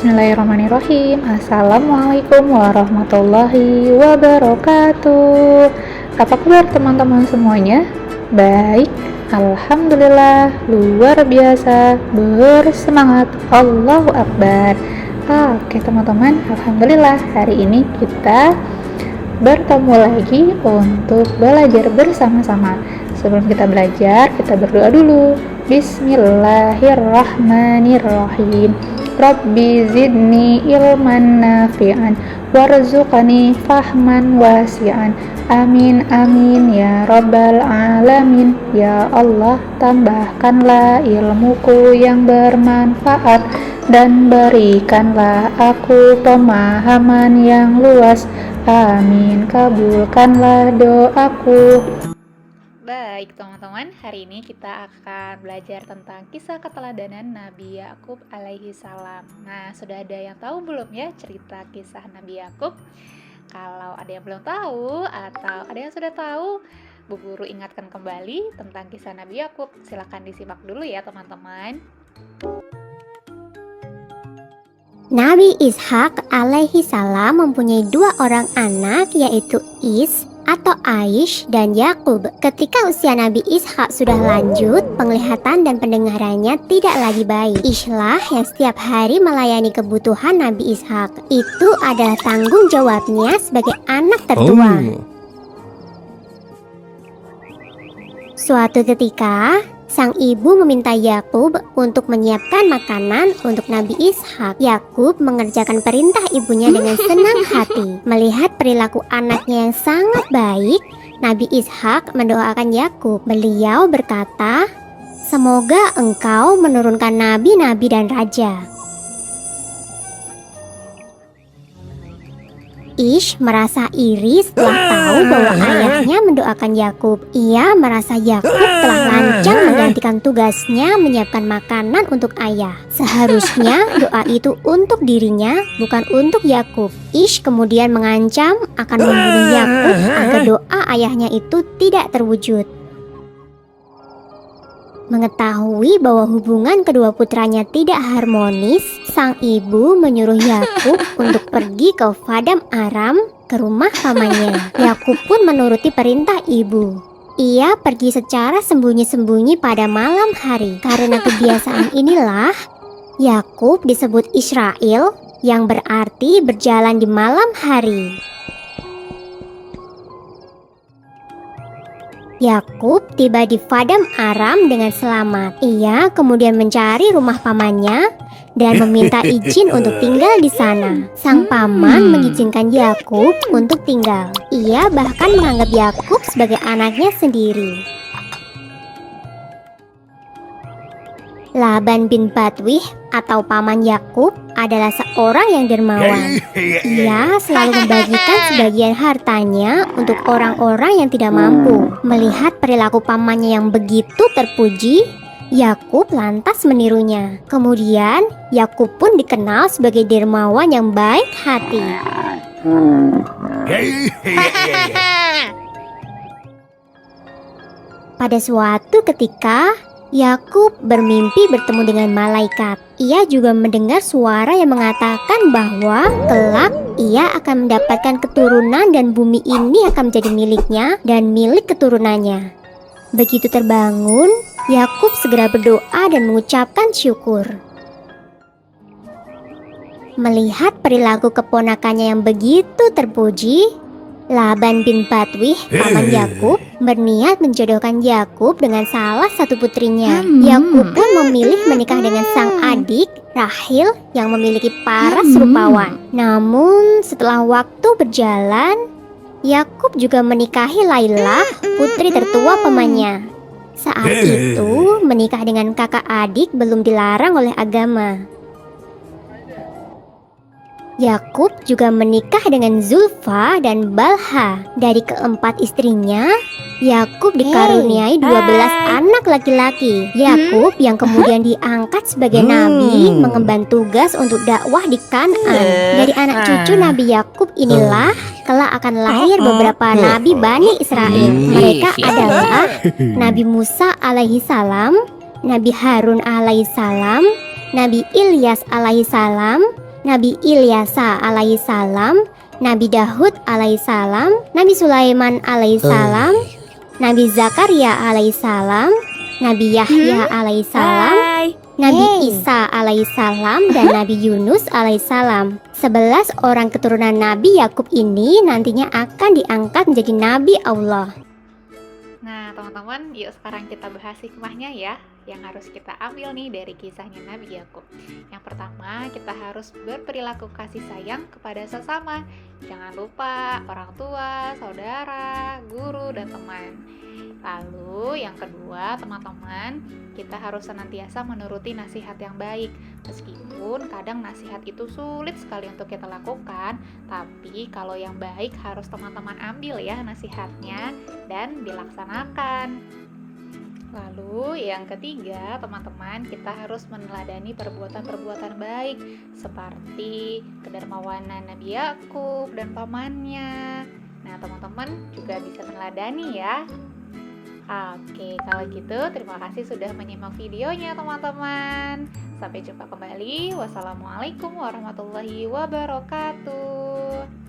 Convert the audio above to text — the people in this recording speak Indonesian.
Bismillahirrahmanirrahim. Assalamualaikum warahmatullahi wabarakatuh. Apa kabar teman-teman semuanya? Baik, alhamdulillah, luar biasa, bersemangat, Allahu Akbar. Oke teman-teman, alhamdulillah hari ini kita bertemu lagi untuk belajar bersama-sama. Sebelum kita belajar, kita berdoa dulu. Bismillahirrahmanirrahim. Rabbi zidni ilman nafi'an warzuqani fahman wasi'an. Amin amin ya rabbal alamin. Ya Allah, tambahkanlah ilmuku yang bermanfaat dan berikanlah aku pemahaman yang luas. Amin, kabulkanlah doaku. Baik teman-teman, hari ini kita akan belajar tentang kisah keteladanan Nabi Yakub alaihi salam. Nah, sudah ada yang tahu belum ya cerita kisah Nabi Yakub? Kalau ada yang belum tahu atau ada yang sudah tahu, Bu Guru ingatkan kembali tentang kisah Nabi Yakub. Silahkan disimak dulu ya teman-teman. Nabi Ishak alaihi salam mempunyai dua orang anak, yaitu Is atau Aish dan Yakub. Ketika usia Nabi Ishak sudah lanjut, penglihatan dan pendengarannya tidak lagi baik. Ishlah yang setiap hari melayani kebutuhan Nabi Ishak. Itu adalah tanggung jawabnya sebagai anak tertua. Suatu ketika, sang ibu meminta Yakub untuk menyiapkan makanan untuk Nabi Ishak. Yakub mengerjakan perintah ibunya dengan senang hati. Melihat perilaku anaknya yang sangat baik, Nabi Ishak mendoakan Yakub. Beliau berkata, "Semoga engkau menurunkan nabi-nabi dan raja." Ish merasa iri setelah tahu bahwa ayahnya mendoakan Yakub. Ia merasa Yakub telah lancang menggantikan tugasnya menyiapkan makanan untuk ayah. Seharusnya doa itu untuk dirinya, bukan untuk Yakub. Ish kemudian mengancam akan membunuh Yakub agar doa ayahnya itu tidak terwujud. Mengetahui bahwa hubungan kedua putranya tidak harmonis, sang ibu menyuruh Yakub untuk pergi ke Padang Aram, ke rumah pamannya. Yakub pun menuruti perintah ibu. Ia pergi secara sembunyi-sembunyi pada malam hari. Karena kebiasaan inilah, Yakub disebut Israel, yang berarti berjalan di malam hari. Yakub tiba di Padang Aram dengan selamat. Ia kemudian mencari rumah pamannya dan meminta izin untuk tinggal di sana. Sang paman mengizinkan Yakub untuk tinggal. Ia bahkan menganggap Yakub sebagai anaknya sendiri. Laban bin Batwih atau paman Yakub adalah seorang yang dermawan. Ia selalu membagikan sebagian hartanya untuk orang-orang yang tidak mampu. Melihat perilaku pamannya yang begitu terpuji, Yakub lantas menirunya. Kemudian Yakub pun dikenal sebagai dermawan yang baik hati. Pada suatu ketika, Yakub bermimpi bertemu dengan malaikat. Ia juga mendengar suara yang mengatakan bahwa kelak ia akan mendapatkan keturunan dan bumi ini akan menjadi miliknya dan milik keturunannya. Begitu terbangun, Yakub segera berdoa dan mengucapkan syukur. Melihat perilaku keponakannya yang begitu terpuji, Laban bin Batwih, paman Yakub, berniat menjodohkan Yakub dengan salah satu putrinya. Yakub pun memilih menikah dengan sang adik, Rahil, yang memiliki paras rupawan. Namun setelah waktu berjalan, Yakub juga menikahi Lailah, putri tertua pamannya. Saat itu, menikah dengan kakak adik belum dilarang oleh agama. Yakub juga menikah dengan Zulfa dan Balha. Dari keempat istrinya, Yakub dikaruniai 12 anak laki-laki. Yakub yang kemudian diangkat sebagai nabi mengemban tugas untuk dakwah di Kan'an. Dari anak cucu Nabi Yakub inilah kelak akan lahir beberapa nabi Bani Israel. Mereka adalah Nabi Musa alaihi salam, Nabi Harun alaihi salam, Nabi Ilyas alaihi salam, Nabi Ilyasa alaihissalam, Nabi Dahud alaihissalam, Nabi Sulaiman alaihissalam, Nabi Zakaria alaihissalam, Nabi Yahya alaihissalam, Nabi Isa alaihissalam, dan Nabi Yunus alaihissalam. 11 orang keturunan Nabi Yakub ini nantinya akan diangkat menjadi Nabi Allah. Nah, teman-teman, yuk sekarang kita bahas hikmahnya ya, yang harus kita ambil nih dari kisahnya Nabi Yakub. Yang pertama, kita harus berperilaku kasih sayang kepada sesama. Jangan lupa orang tua, saudara, guru, dan teman. Lalu yang kedua, teman-teman, kita harus senantiasa menuruti nasihat yang baik. Meskipun kadang nasihat itu sulit sekali untuk kita lakukan, tapi kalau yang baik harus teman-teman ambil ya nasihatnya dan dilaksanakan. Lalu yang ketiga, teman-teman, kita harus meneladani perbuatan-perbuatan baik seperti kedermawanan Nabi Yakub dan pamannya. Nah, teman-teman juga bisa meneladani ya. Oke, kalau gitu terima kasih sudah menyimak videonya teman-teman. Sampai jumpa kembali. Wassalamualaikum warahmatullahi wabarakatuh.